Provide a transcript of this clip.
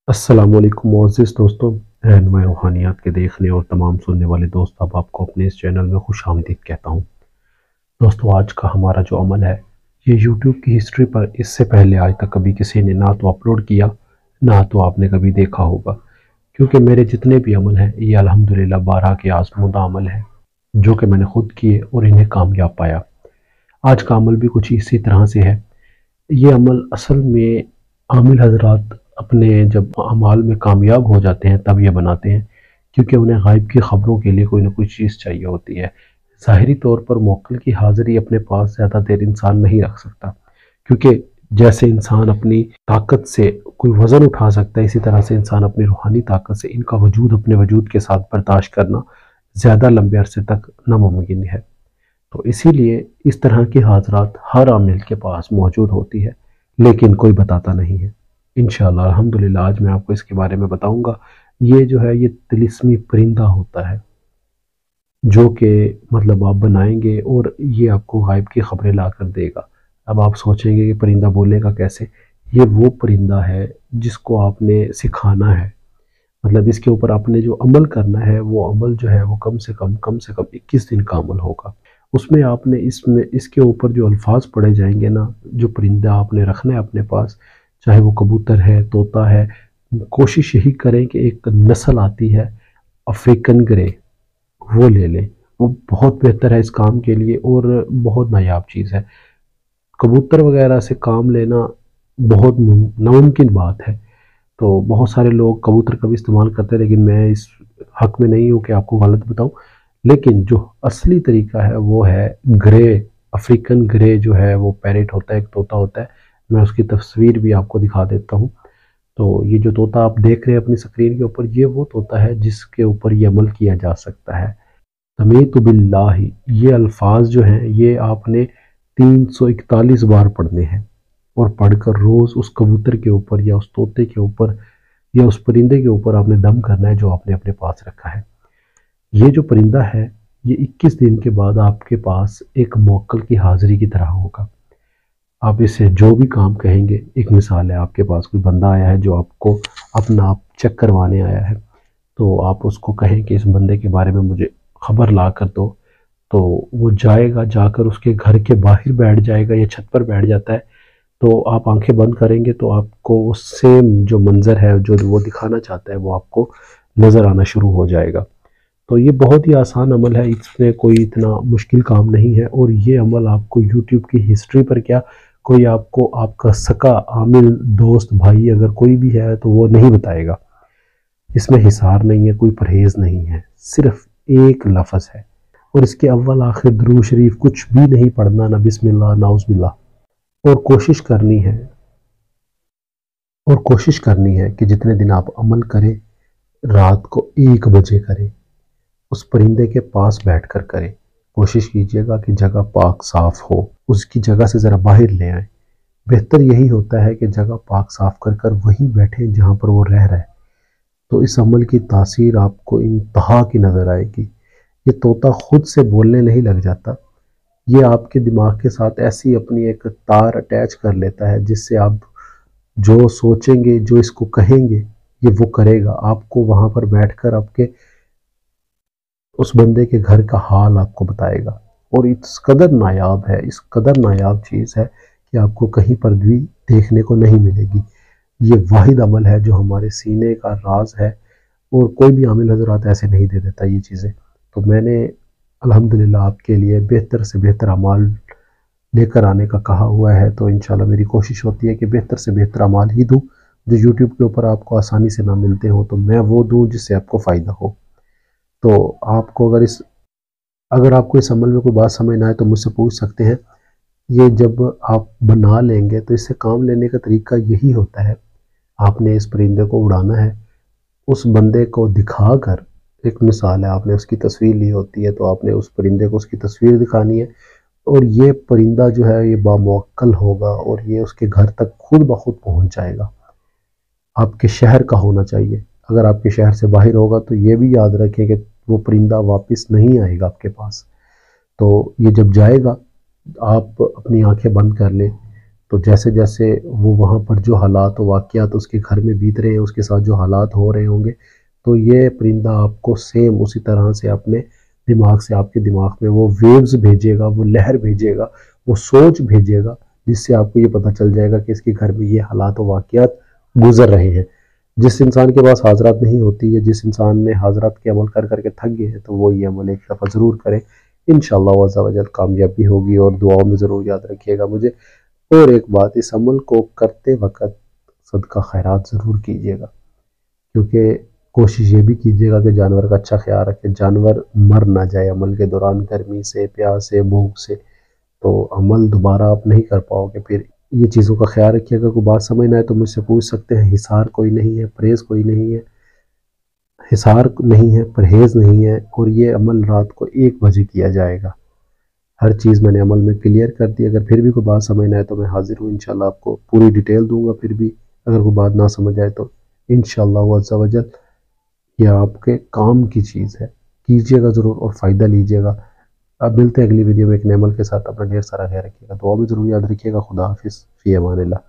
अस्सलाम वालेकुम मोअज़्ज़िज़ दोस्तों, रहनुमा रूहानियात के देखने और तमाम सुनने वाले दोस्त अब आपको अपने इस चैनल में खुशामदीद कहता हूँ। दोस्तों, आज का हमारा जो अमल है ये यूट्यूब की हिस्ट्री पर इससे पहले आज तक कभी किसी ने ना तो अपलोड किया, ना तो आपने कभी देखा होगा, क्योंकि मेरे जितने भी अमल हैं ये अल्हम्दुलिल्लाह बारह के आज़मूदा अमल हैं जो कि मैंने खुद किए और इन्हें कामयाब पाया। आज का अमल भी कुछ इसी तरह से है। ये अमल असल में आमिल हज़रात अपने जब अमाल में कामयाब हो जाते हैं तब ये बनाते हैं, क्योंकि उन्हें गायब की ख़बरों के लिए कोई ना कोई चीज़ चाहिए होती है। ज़ाहिरी तौर पर मोक्किल की हाज़िरी अपने पास ज़्यादा देर इंसान नहीं रख सकता, क्योंकि जैसे इंसान अपनी ताकत से कोई वज़न उठा सकता है, इसी तरह से इंसान अपनी रूहानी ताकत से इनका वजूद अपने वजूद के साथ बर्दाश्त करना ज़्यादा लंबे अरसे तक नामुमकिन है। तो इसीलिए इस तरह की हाज़रात हर आमिल के पास मौजूद होती है, लेकिन कोई बताता नहीं है। इंशाअल्लाह अल्हम्दुलिल्लाह आज मैं आपको इसके बारे में बताऊंगा। ये जो है ये तिलिस्मी परिंदा होता है जो कि मतलब आप बनाएंगे और ये आपको गायब की खबरें ला कर देगा। अब आप सोचेंगे कि परिंदा बोलेगा कैसे? ये वो परिंदा है जिसको आपने सिखाना है, मतलब इसके ऊपर आपने जो अमल करना है वो अमल जो है वो कम से कम 21 दिन का अमल होगा। उसमें आपने इसमें इसके ऊपर जो अल्फाज पढ़े जाएंगे ना, जो परिंदा आपने रखना है अपने पास, चाहे वो कबूतर है, तोता है, कोशिश यही करें कि एक नस्ल आती है अफ्रीकन ग्रे, वो ले लें। वो बहुत बेहतर है इस काम के लिए और बहुत नायाब चीज़ है। कबूतर वगैरह से काम लेना बहुत नामुमकिन बात है। तो बहुत सारे लोग कबूतर का भी इस्तेमाल करते हैं, लेकिन मैं इस हक में नहीं हूँ कि आपको गलत बताऊँ। लेकिन जो असली तरीका है वो है ग्रे, अफ्रीकन ग्रे जो है वो पैरेट होता है, एक तोता होता है। मैं उसकी तस्वीर भी आपको दिखा देता हूँ। तो ये जो तोता आप देख रहे हैं अपनी स्क्रीन के ऊपर, ये वो तोता है जिसके ऊपर ये अमल किया जा सकता है। समीतु बिल्लाहि, ये अल्फाज जो हैं ये आपने 341 बार पढ़ने हैं और पढ़कर रोज़ उस कबूतर के ऊपर या उस तोते के ऊपर या उस परिंदे के ऊपर आपने दम करना है जो आपने अपने पास रखा है। ये जो परिंदा है ये 21 दिन के बाद आपके पास एक मोक्कल की हाज़िरी की तरह होगा। आप इसे जो भी काम कहेंगे, एक मिसाल है आपके पास कोई बंदा आया है जो आपको अपना आप चेक करवाने आया है, तो आप उसको कहें कि इस बंदे के बारे में मुझे ख़बर ला कर दो, तो वो जाएगा, जाकर उसके घर के बाहर बैठ जाएगा या छत पर बैठ जाता है। तो आप आंखें बंद करेंगे तो आपको वो सेम जो मंज़र है जो वो दिखाना चाहता है वो आपको नज़र आना शुरू हो जाएगा। तो ये बहुत ही आसान अमल है, इसमें कोई इतना मुश्किल काम नहीं है और ये अमल आपको यूट्यूब की हिस्ट्री पर क्या, कोई आपको आपका सका आमिल दोस्त भाई अगर कोई भी है तो वो नहीं बताएगा। इसमें हिसार नहीं है, कोई परहेज़ नहीं है, सिर्फ एक लफ्ज़ है और इसके अव्वल आखिर दुरूद शरीफ कुछ भी नहीं पढ़ना, ना बिस्मिल्लाह ना उज़्बिल्लाह। और कोशिश करनी है कि जितने दिन आप अमल करें रात को 1 बजे करें, उस परिंदे के पास बैठकर करें। कोशिश कीजिएगा कि जगह पाक साफ़ हो, उसकी जगह से ज़रा बाहर ले आएँ। बेहतर यही होता है कि जगह पाक साफ़ कर कर वहीं बैठें जहाँ पर वो रह रहा है, तो इस अमल की तासीर आपको इंतहा की नज़र आएगी। ये तोता खुद से बोलने नहीं लग जाता, ये आपके दिमाग के साथ ऐसी अपनी एक तार अटैच कर लेता है जिससे आप जो सोचेंगे, जो इसको कहेंगे, ये वो करेगा। आपको वहाँ पर बैठकर आपके उस बंदे के घर का हाल आपको बताएगा और इस कदर नायाब है, इस कदर नायाब चीज़ है कि आपको कहीं पर भी देखने को नहीं मिलेगी। ये वाहिद अमल है जो हमारे सीने का राज है और कोई भी आमिल हज़रात ऐसे नहीं दे देता ये चीज़ें। तो मैंने अल्हम्दुलिल्लाह आपके लिए बेहतर से बेहतर अमाल लेकर आने का कहा हुआ है, तो इंशाल्लाह मेरी कोशिश होती है कि बेहतर से बेहतर अमाल ही दूँ, जो यूट्यूब के ऊपर आपको आसानी से ना मिलते हों, तो मैं वो दूँ जिससे आपको फ़ायदा हो। तो आपको अगर आपको इस अमल में कोई बात समझ ना आए तो मुझसे पूछ सकते हैं। ये जब आप बना लेंगे तो इससे काम लेने का तरीका यही होता है, आपने इस परिंदे को उड़ाना है, उस बंदे को दिखाकर, एक मिसाल है आपने उसकी तस्वीर ली होती है तो आपने उस परिंदे को उसकी तस्वीर दिखानी है और ये परिंदा जो है ये बामुअक्कल होगा और ये उसके घर तक खुद ब खुद पहुँच जाएगा। आपके शहर का होना चाहिए, अगर आपके शहर से बाहर होगा तो ये भी याद रखें कि वो परिंदा वापस नहीं आएगा आपके पास। तो ये जब जाएगा आप अपनी आंखें बंद कर लें, تو جیسے جیسے وہ وہاں پر جو حالات و واقعات اس کے گھر میں بیت رہے ہیں، اس کے ساتھ جو حالات ہو رہے ہوں گے، تو یہ پرندہ آپ کو سیم اسی طرح سے اپنے دماغ سے آپ کے دماغ میں وہ ویوز بھیجے گا، وہ لہر بھیجے گا، وہ سوچ بھیجے گا، جس سے آپ کو یہ پتہ چل جائے گا کہ اس کے گھر میں یہ حالات و واقعات گزر رہے ہیں۔ جس انسان کے پاس حاضرات نہیں ہوتی ہے، جس انسان نے حاضرات کے عمل کر کر کے تھک گئے ہیں، تو وہ یہ عمل ایک دفعہ ضرور کرے، انشاءاللہ عز و جل کامیابی ہوگی۔ اور دعاؤں میں ضرور یاد رکھیے گا مجھے۔ اور ایک بات، اس عمل کو کرتے وقت صدقہ خیرات ضرور کیجیے گا، کیونکہ کوشش یہ بھی کیجیے گا کہ جانور کا اچھا خیال رکھے، جانور مر نہ جائے عمل کے دوران گرمی سے، پیاس سے، بھوک سے، تو عمل دوبارہ آپ نہیں کر پاؤ گے۔ پھر یہ چیزوں کا خیال رکھیے گا۔ کوئی بات سمجھ نہ آئے تو مجھ سے پوچھ سکتے ہیں۔ حصار کوئی نہیں ہے، پرہیز کوئی نہیں ہے، حصار نہیں ہے، پرہیز نہیں ہے، اور یہ عمل رات کو 1 بجے کیا جائے گا۔ ہر چیز میں نے عمل میں کلیئر کر دی۔ اگر پھر بھی کوئی بات سمجھ نہ آئے تو میں حاضر ہوں، انشاءاللہ آپ کو پوری ڈیٹیل دوں گا۔ پھر بھی اگر کوئی بات نہ سمجھ آئے تو انشاءاللہ عز و جل یہ آپ کے کام کی چیز ہے، کیجیے گا ضرور اور فائدہ لیجیے گا۔ اب ملتے ہیں اگلی ویڈیو میں ایک نئے عمل کے ساتھ۔ اپنا ڈھیر سارا خیال رکھیے گا، دعا میں ضرور یاد رکھیے گا۔ خدا حافظ، فی امان اللہ۔